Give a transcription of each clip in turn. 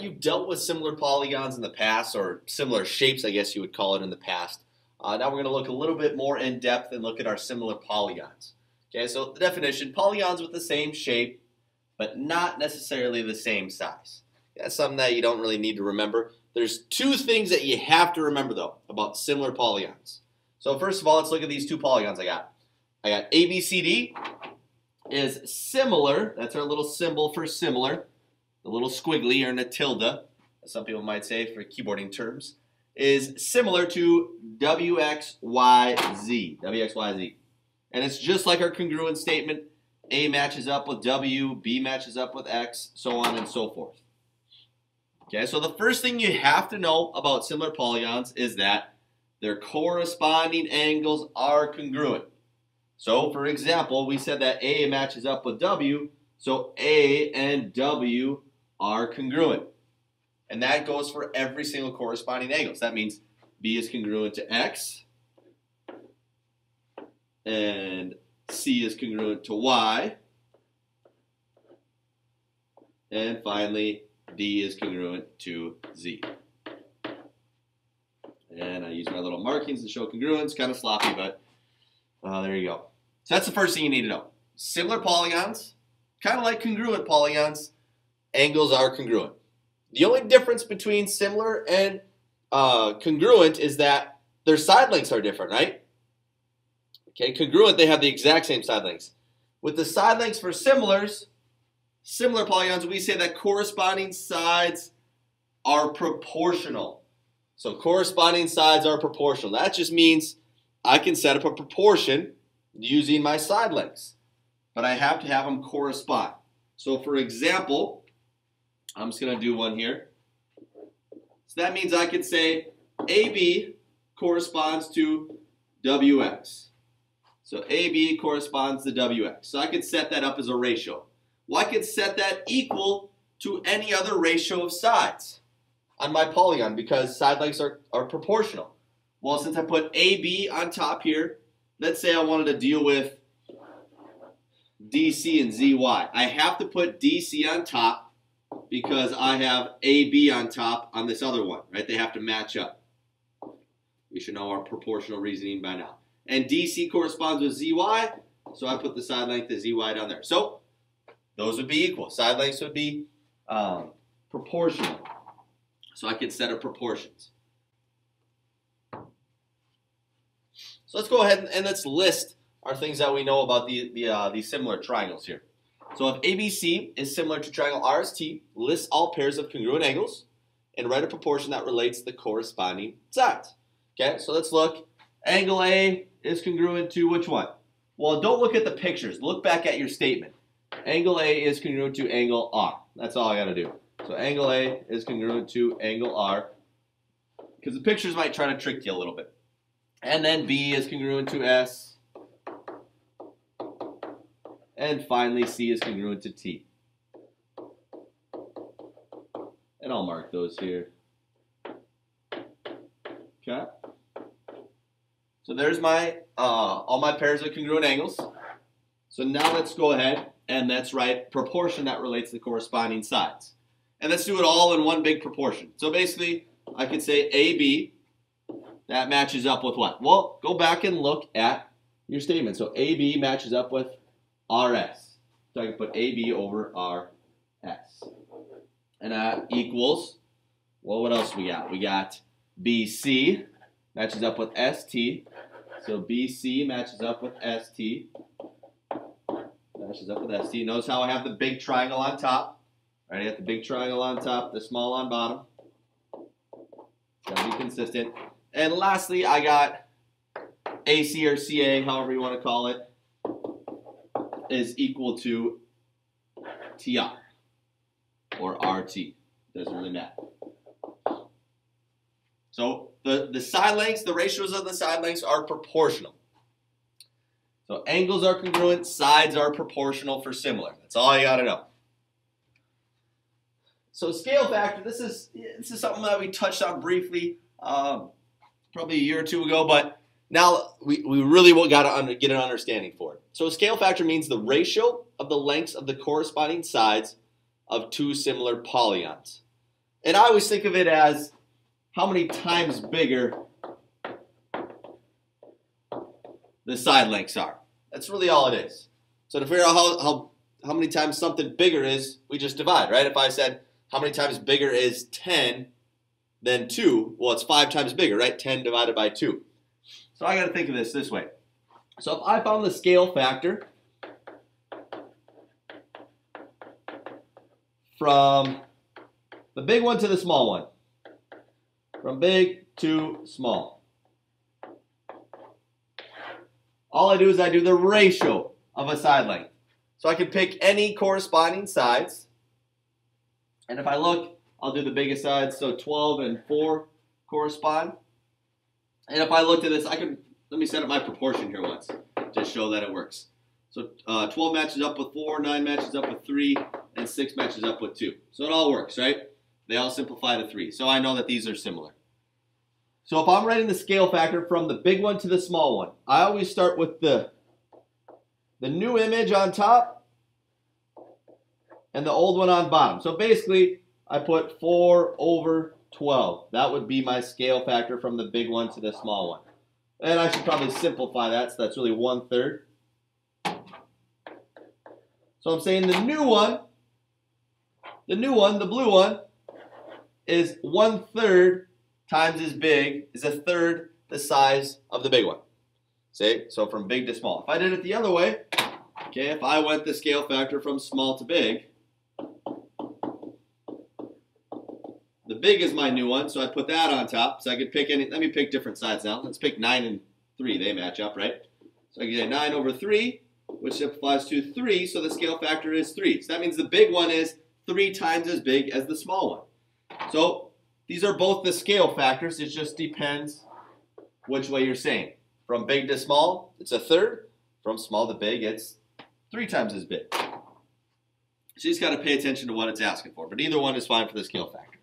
you've dealt with similar polygons in the past, or similar shapes, I guess you would call it, in the past. Now we're going to look a little bit more in depth and look at our similar polygons. Okay, so the definition: polygons with the same shape, but not necessarily the same size. That's something that you don't really need to remember. There's two things that you have to remember, though, about similar polygons. So first of all, let's look at these two polygons I got. I got ABCD is similar. That's our little symbol for similar. The little squiggly, or a tilde, as some people might say for keyboarding terms, is similar to WXYZ. WXYZ. And it's just like our congruent statement. A matches up with W, B matches up with X, so on and so forth. Okay, so the first thing you have to know about similar polygons is that their corresponding angles are congruent. So, for example, we said that A matches up with W, so A and W are congruent. And that goes for every single corresponding angle. So that means B is congruent to X, and C is congruent to Y, and finally D is congruent to Z. And I use my little markings to show congruence. Kind of sloppy, but there you go. So that's the first thing you need to know. Similar polygons, kind of like congruent polygons, angles are congruent. The only difference between similar and congruent is that their side lengths are different, right? Okay, congruent, they have the exact same side lengths. With the side lengths for similar polygons, we say that corresponding sides are proportional. So corresponding sides are proportional. That just means I can set up a proportion using my side lengths, but I have to have them correspond. So for example, I'm just going to do one here. So that means I could say AB corresponds to WX. So AB corresponds to WX. So I could set that up as a ratio. Well, I could set that equal to any other ratio of sides on my polygon because side lengths are proportional. Well, since I put AB on top here, let's say I wanted to deal with DC and ZY. I have to put DC on top because I have AB on top on this other one, right? They have to match up. We should know our proportional reasoning by now. And DC corresponds with ZY, so I put the side length of ZY down there. So those would be equal. Side lengths would be proportional. So I could set up proportions. So let's go ahead and let's list our things that we know about these similar triangles here. So if ABC is similar to triangle RST, list all pairs of congruent angles and write a proportion that relates to the corresponding sides. Okay, so let's look. Angle A is congruent to which one? Well, don't look at the pictures. Look back at your statement. Angle A is congruent to angle R. That's all I got to do. So angle A is congruent to angle R, because the pictures might try to trick you a little bit. And then B is congruent to S. And finally, C is congruent to T. And I'll mark those here. Okay. So there's my all my pairs of congruent angles. So now let's go ahead and let's write proportion that relates to the corresponding sides. And let's do it all in one big proportion. So basically, I could say AB, that matches up with what? Well, go back and look at your statement. So AB matches up with RS. So I can put AB over RS. And that equals, well, what else we got? We got BC matches up with ST. So BC matches up with ST. Matches up with ST. Notice how I have the big triangle on top. All right, I got the big triangle on top, the small on bottom. Gotta be consistent. And lastly, I got AC or CA, however you want to call it, is equal to TR or RT. Doesn't really matter. So the side lengths, the ratios of the side lengths are proportional. So angles are congruent, sides are proportional for similar. That's all you got to know. So scale factor, this is something that we touched on briefly probably a year or two ago, but now we really got to get an understanding for it. So a scale factor means the ratio of the lengths of the corresponding sides of two similar polygons. And I always think of it as how many times bigger the side lengths are. That's really all it is. So to figure out how many times something bigger is, we just divide, right? If I said how many times bigger is 10 than 2, well, it's 5 times bigger, right? 10 divided by 2. So I got to think of this way. So if I found the scale factor from the big one to the small one, from big to small, all I do is I do the ratio of a side length. So I can pick any corresponding sides. And if I look, I'll do the biggest sides. So 12 and 4 correspond. And if I looked at this, let me set up my proportion here once to show that it works. So 12 matches up with 4, 9 matches up with 3, and 6 matches up with 2. So it all works, right? They all simplify to 3. So I know that these are similar. So if I'm writing the scale factor from the big one to the small one, I always start with the new image on top and the old one on bottom. So basically, I put 4 over 12. That would be my scale factor from the big one to the small one. And I should probably simplify that, so that's really 1/3. So I'm saying the new one, the blue one, is 1/3 times as big, is 1/3 the size of the big one. See? So from big to small. If I did it the other way, okay, if I went the scale factor from small to big, the big is my new one, so I put that on top. So I could pick any, let me pick different sides now. Let's pick 9 and 3, they match up, right? So I can get 9 over 3, which simplifies to 3, so the scale factor is 3. So that means the big one is 3 times as big as the small one. So these are both the scale factors, it just depends which way you're saying. From big to small, it's 1/3. From small to big, it's 3 times as big. So you just got to pay attention to what it's asking for, but either one is fine for the scale factor.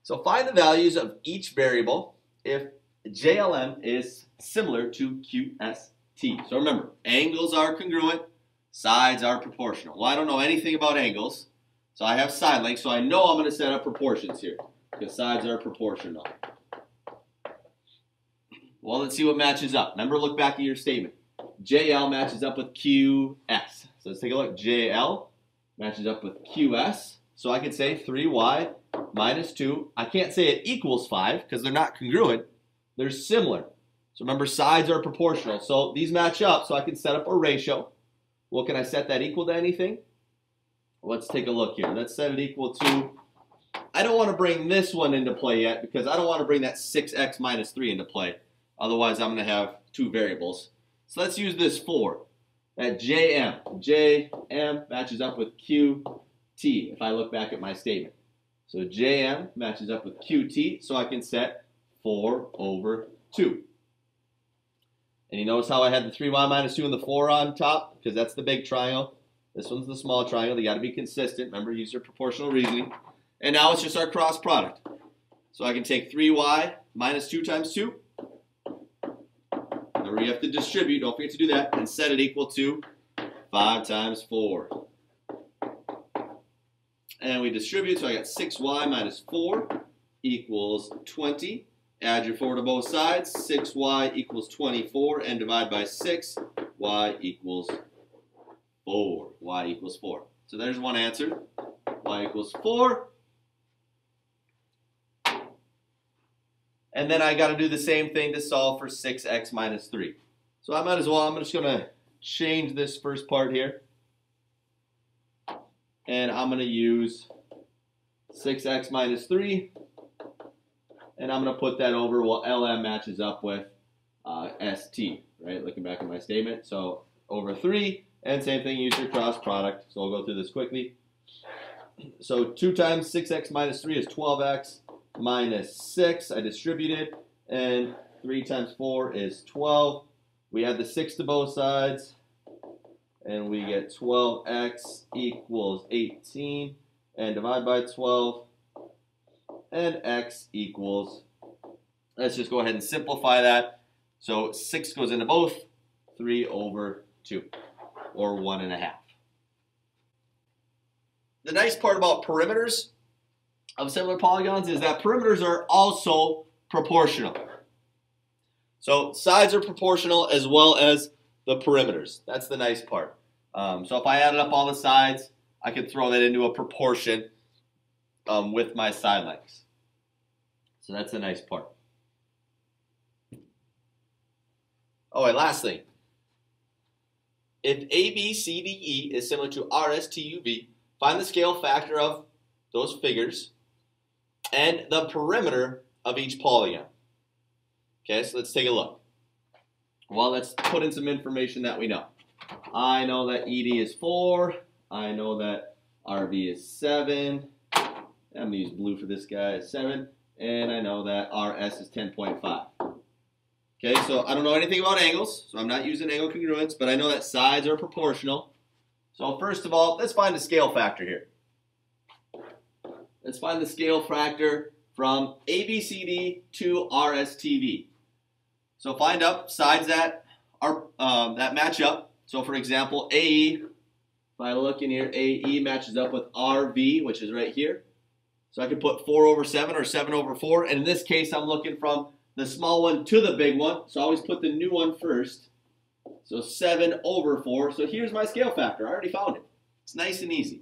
So find the values of each variable if JLM is similar to QST. So remember, angles are congruent, sides are proportional. Well, I don't know anything about angles, so I have side lengths, so I know I'm going to set up proportions here, because sides are proportional. Well, let's see what matches up. Remember, look back at your statement. JL matches up with QS. So let's take a look. JL matches up with QS. So I could say 3y minus 2. I can't say it equals 5 because they're not congruent. They're similar. So remember, sides are proportional. So these match up, so I can set up a ratio. Well, can I set that equal to anything? Let's take a look here. Let's set it equal to, I don't want to bring this one into play yet because I don't want to bring that 6x minus 3 into play. Otherwise, I'm going to have 2 variables. So let's use this 4. That JM. JM matches up with QT if I look back at my statement. So JM matches up with QT, so I can set 4 over 2. And you notice how I had the 3y minus 2 and the 4 on top? Because that's the big triangle. This one's the small triangle. They got to be consistent. Remember, use your proportional reasoning. And now it's just our cross product. So I can take 3y minus 2 times 2. Remember, you have to distribute. Don't forget to do that. And set it equal to 5 times 4. And we distribute. So I got 6y minus 4 equals 20. Add your 4 to both sides. 6y equals 24. And divide by 6. Y equals 4. Y equals 4. So there's one answer. Y equals 4. And then I got to do the same thing to solve for 6x minus 3. So I might as well, I'm just going to change this first part here. And I'm going to use 6x minus 3. And I'm going to put that over what LM matches up with ST, right? Looking back at my statement. So over 3. And same thing, use your cross product. So I'll go through this quickly. So 2 times 6x minus 3 is 12x. Minus 6, I distributed, and 3 times 4 is 12. We add the 6 to both sides, and we get 12x equals 18, and divide by 12, and x equals, let's just go ahead and simplify that. So 6 goes into both, 3 over 2, or 1.5. The nice part about perimeters of similar polygons is that perimeters are also proportional. So sides are proportional as well as the perimeters. That's the nice part. So if I added up all the sides, I could throw that into a proportion with my side lengths. So that's the nice part. Oh, and last thing. If ABCDE is similar to RSTUV, find the scale factor of those figures and the perimeter of each polygon. Okay, so let's take a look. Well, let's put in some information that we know. I know that ED is 4. I know that RV is 7. I'm going to use blue for this guy, 7. And I know that RS is 10.5. Okay, so I don't know anything about angles, so I'm not using angle congruence, but I know that sides are proportional. So first of all, let's find the scale factor here. Let's find the scale factor from ABCD to RSTV. So find up sides that are that match up. So for example, AE, if I look in here, AE matches up with RV, which is right here. So I could put 4 over 7 or 7 over 4. And in this case, I'm looking from the small one to the big one. So I always put the new one first. So 7 over 4. So here's my scale factor. I already found it. It's nice and easy.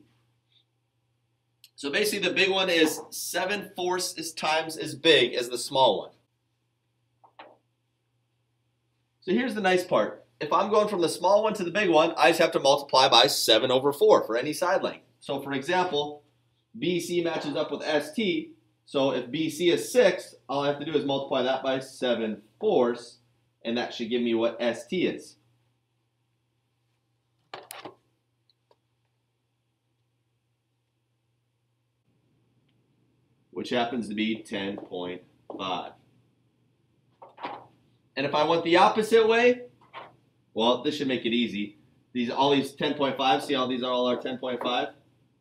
So basically the big one is 7/4 times as big as the small one. So here's the nice part. If I'm going from the small one to the big one, I just have to multiply by 7 over 4 for any side length. So for example, BC matches up with ST. So if BC is 6, all I have to do is multiply that by 7/4, and that should give me what ST is. Which happens to be 10.5. And if I went the opposite way, well, this should make it easy. All these 10.5, see how these all are 10.5?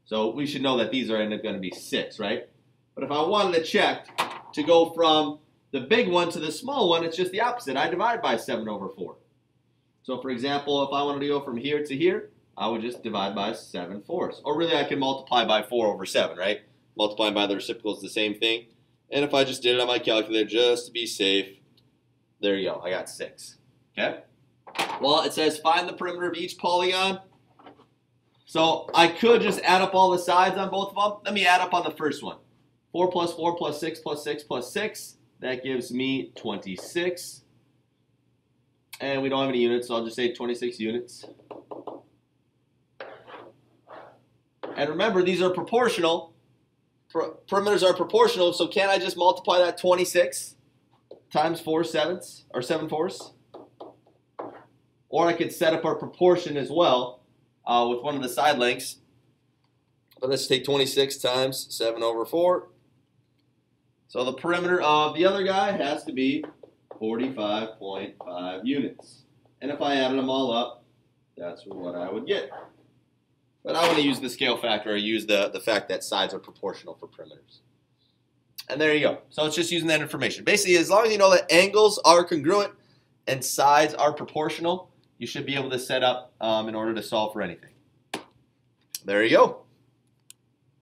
So we should know that these are going to be 6, right? But if I wanted to check to go from the big one to the small one, it's just the opposite. I divide by 7 over 4. So for example, if I wanted to go from here to here, I would just divide by 7/4. Or really, I can multiply by 4 over 7, right? Multiplying by the reciprocal is the same thing. And if I just did it on my calculator just to be safe, there you go. I got 6. Okay? Well, it says find the perimeter of each polygon. So I could just add up all the sides on both of them. Let me add up on the first one. 4 plus 4 plus 6 plus 6 plus 6. That gives me 26. And we don't have any units, so I'll just say 26 units. And remember, these are proportional. Perimeters are proportional, so can't I just multiply that 26 times 4/7 or 7/4? Or I could set up our proportion as well with one of the side lengths. But let's take 26 times 7 over 4. So the perimeter of the other guy has to be 45.5 units. And if I added them all up, that's what I would get. But I want to use the scale factor or use the fact that sides are proportional for perimeters. And there you go. So it's just using that information. Basically, as long as you know that angles are congruent and sides are proportional, you should be able to set up in order to solve for anything. There you go.